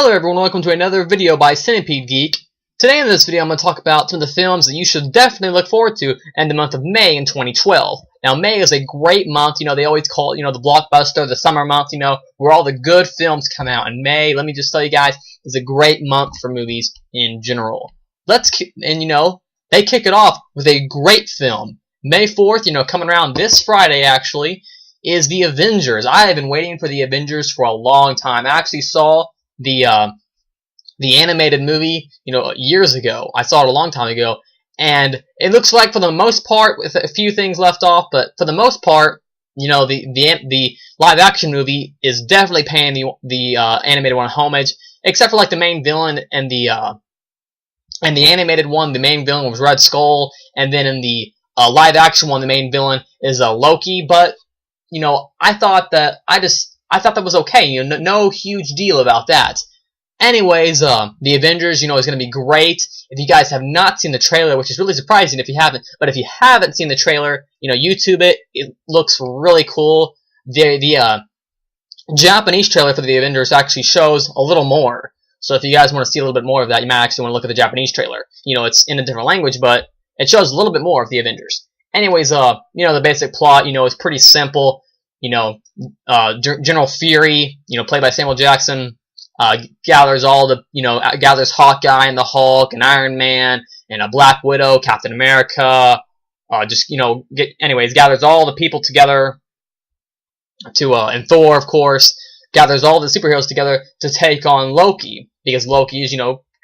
Hello everyone, welcome to another video by Centipede Geek. Today in this video I'm going to talk about some of the films that you should definitely look forward to in the month of May in 2012. Now May is a great month, they always call it, the blockbuster, the summer month, where all the good films come out. And May, let me just tell you guys, is a great month for movies in general. They kick it off with a great film. May 4th, coming around this Friday actually, is The Avengers. I have been waiting for The Avengers for a long time. I actually saw the animated movie, years ago. I saw it a long time ago, and it looks like for the most part, with a few things left off, but for the most part, the live action movie is definitely paying the animated one homage, except for like the main villain and the animated one. The main villain was Red Skull, and then in the live action one, the main villain is Loki. But I thought that was okay. No huge deal about that. Anyways, The Avengers, is going to be great. If you guys have not seen the trailer, which is really surprising if you haven't, but if you haven't seen the trailer, YouTube it. It looks really cool. The Japanese trailer for The Avengers actually shows a little more. So if you guys want to see a little bit more of that, you might actually want to look at the Japanese trailer. It's in a different language, but it shows a little bit more of The Avengers. Anyways, the basic plot, is pretty simple. General Fury, played by Samuel Jackson, gathers gathers Hawkeye and the Hulk and Iron Man and a Black Widow, Captain America, gathers all the people together and Thor, of course, gathers all the superheroes together to take on Loki, because Loki is,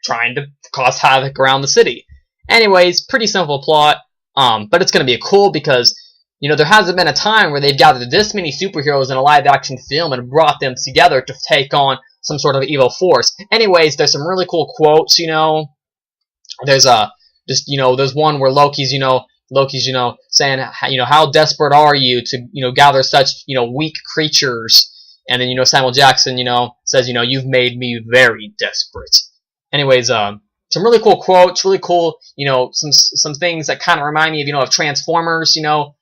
trying to cause havoc around the city. Anyways, pretty simple plot, but it's going to be cool because, there hasn't been a time where they've gathered this many superheroes in a live-action film and brought them together to take on some sort of evil force. Anyways, there's some really cool quotes, There's there's one where Loki's saying, how desperate are you to, gather such, weak creatures? And then, Samuel Jackson, says, you've made me very desperate. Anyways, some really cool quotes, really cool, some things that kind of remind me of, of Transformers,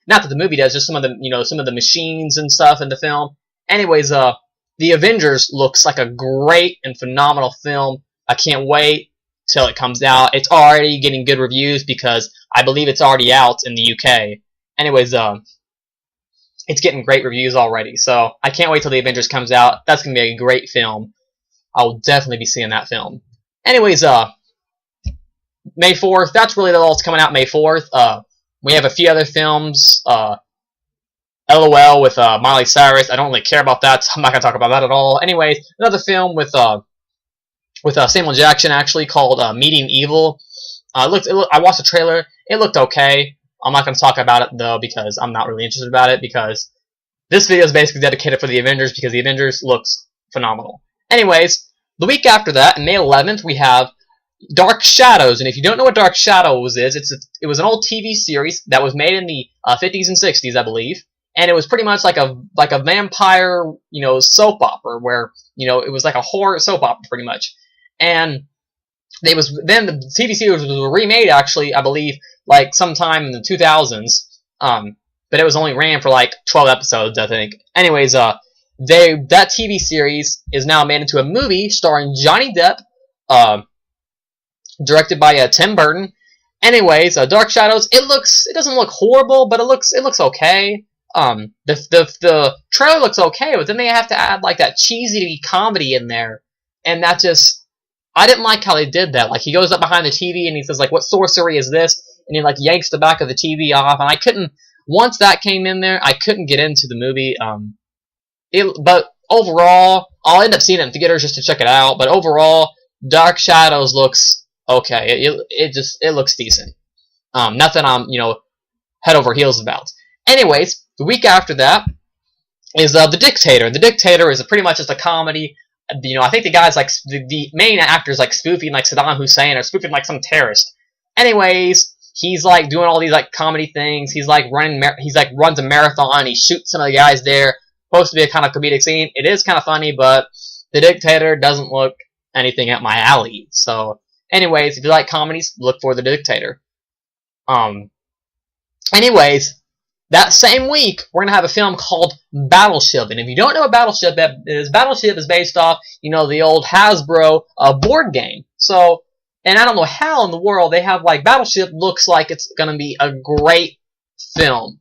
not that the movie does, just some of the machines and stuff in the film. Anyways, The Avengers looks like a great and phenomenal film. I can't wait till it comes out. It's already getting good reviews because I believe it's already out in the UK. Anyways, it's getting great reviews already, so I can't wait till The Avengers comes out. That's going to be a great film. I will definitely be seeing that film. Anyways, May 4th, that's really all that's coming out May 4th. We have a few other films. LOL with Miley Cyrus. I don't really care about that, so I'm not going to talk about that at all. Anyways, another film with Samuel Jackson, actually, called Meeting Evil. I watched the trailer. It looked okay. I'm not going to talk about it, though, because I'm not really interested about it, because this video is basically dedicated for The Avengers, because The Avengers looks phenomenal. Anyways, the week after that, May 11th, we have Dark Shadows. And if you don't know what Dark Shadows is, it was an old TV series that was made in the 50s and 60s, I believe. And it was pretty much like a vampire, soap opera, where, it was like a horror soap opera, pretty much. And then the TV series was remade, actually, I believe, like sometime in the 2000s. But it was only ran for like 12 episodes, I think. Anyways, that TV series is now made into a movie starring Johnny Depp, directed by Tim Burton. Anyways, Dark Shadows. It doesn't look horrible, but it looks okay. The trailer looks okay, but then they have to add like that cheesy comedy in there, and that just, I didn't like how they did that. Like, he goes up behind the TV and he says, like, what sorcery is this? And he like yanks the back of the TV off, and once that came in there, I couldn't get into the movie. But overall, I'll end up seeing it in theaters just to check it out. But overall, Dark Shadows looks okay. It looks decent. Nothing I'm head over heels about. Anyways, the week after that is The Dictator. The Dictator is pretty much just a comedy. I think the guy's like the main actor's like spoofing like Saddam Hussein or spoofing like some terrorist. Anyways, he's like doing all these like comedy things. He's like runs a marathon. He shoots some of the guys there. Supposed to be a kind of comedic scene. It is kind of funny, but The Dictator doesn't look anything at my alley. So, anyways, if you like comedies, look for The Dictator. Anyways, that same week, we're gonna have a film called Battleship. And if you don't know what Battleship is, Battleship is based off, the old Hasbro board game. So, and I don't know how in the world they have like Battleship looks like it's gonna be a great film.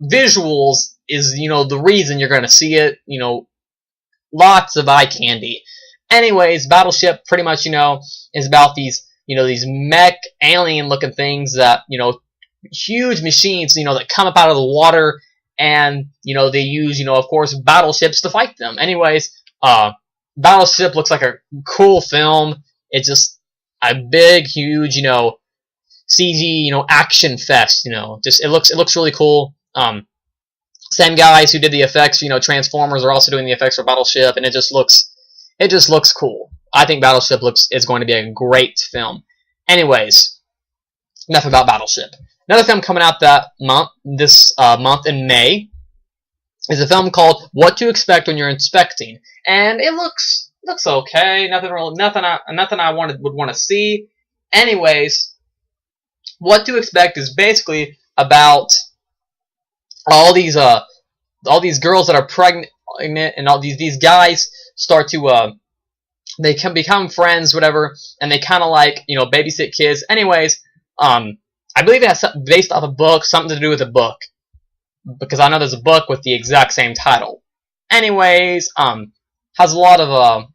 Visuals is the reason you're gonna see it. Lots of eye candy. Anyways, Battleship pretty much is about these these mech alien looking things that huge machines that come up out of the water, and they use of course battleships to fight them. Anyways, Battleship looks like a cool film. It's just a big, huge CG action fest. Just it looks really cool. Same guys who did the effects, Transformers are also doing the effects for Battleship, and it just looks cool. I think Battleship is going to be a great film. Anyways, enough about Battleship. Another film coming out this month in May is a film called What to Expect When You're Inspecting, and it looks okay. Nothing I would want to see. Anyways, What to Expect is basically about all these girls that are pregnant, and all these guys start to they can become friends, whatever, and they kind of like babysit kids. Anyways, I believe it has based off a book, something to do with a book, because I know there's a book with the exact same title. Anyways, has a lot of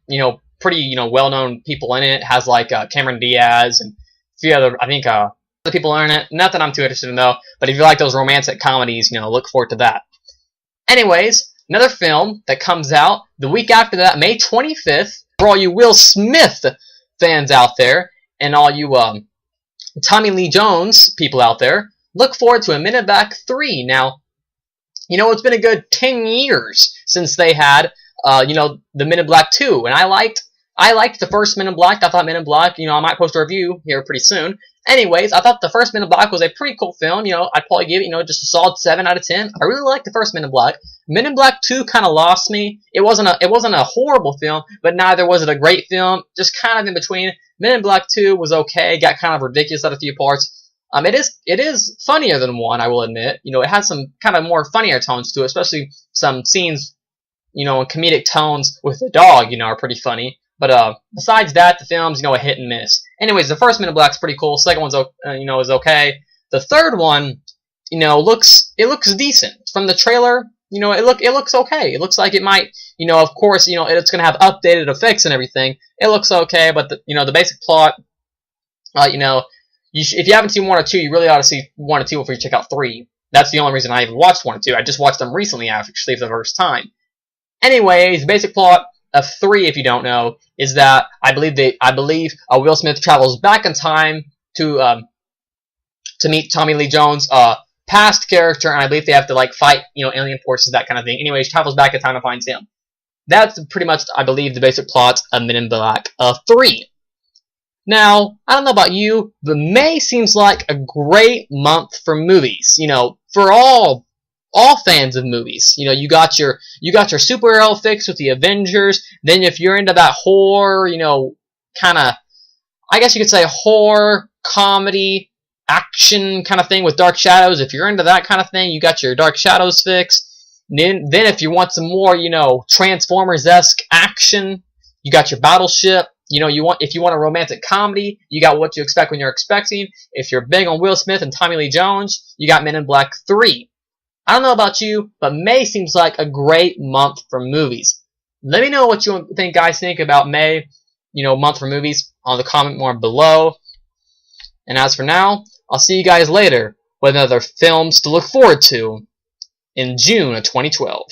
pretty well-known people in it. Has like Cameron Diaz and a few other other people in it. Nothing I'm too interested in though. But if you like those romantic comedies, look forward to that. Anyways, another film that comes out the week after that, May 25th, for all you Will Smith fans out there, and all you Tommy Lee Jones people out there, look forward to a Men in Black 3. Now, it's been a good 10 years since they had, the Men in Black 2, and I liked the first Men in Black. I thought Men in Black, I might post a review here pretty soon. Anyways, I thought the first Men in Black was a pretty cool film. I'd probably give it, just a solid 7 out of 10. I really liked the first Men in Black. Men in Black 2 kind of lost me. It wasn't a horrible film, but neither was it a great film. Just kind of in between. Men in Black 2 was okay. Got kind of ridiculous at a few parts. It is funnier than 1, I will admit. It has some kind of more funnier tones to it, especially some scenes, and comedic tones with the dog, are pretty funny. But besides that, the film's a hit and miss. Anyways, the first Men in Black's pretty cool. Second one's is okay. The third one, looks decent. From the trailer, it looks okay. It looks like it might, of course, it's gonna have updated effects and everything. It looks okay, but the basic plot, if you haven't seen 1 or 2, you really ought to see 1 or 2 before you check out 3. That's the only reason I even watched 1 or 2. I just watched them recently, actually, for the first time. Anyways, the basic plot of 3, if you don't know, is that I believe Will Smith travels back in time to meet Tommy Lee Jones, past character, and I believe they have to like fight alien forces, that kind of thing. Anyways, travels back in time and finds him. That's pretty much, I believe, the basic plot of Men in Black 3. Now, I don't know about you, but May seems like a great month for movies. For all fans of movies. You got your superhero fix with the Avengers. Then if you're into that horror, kind of, I guess you could say horror, comedy, action kind of thing with Dark Shadows. If you're into that kind of thing, you got your Dark Shadows fix. Then if you want some more, Transformers-esque action, you got your Battleship. If you want a romantic comedy, you got What to Expect When You're Expecting. If you're big on Will Smith and Tommy Lee Jones, you got Men in Black 3. I don't know about you, but May seems like a great month for movies. Let me know what you guys think about May, month for movies, on the comment more below. And as for now, I'll see you guys later with other films to look forward to in June of 2012.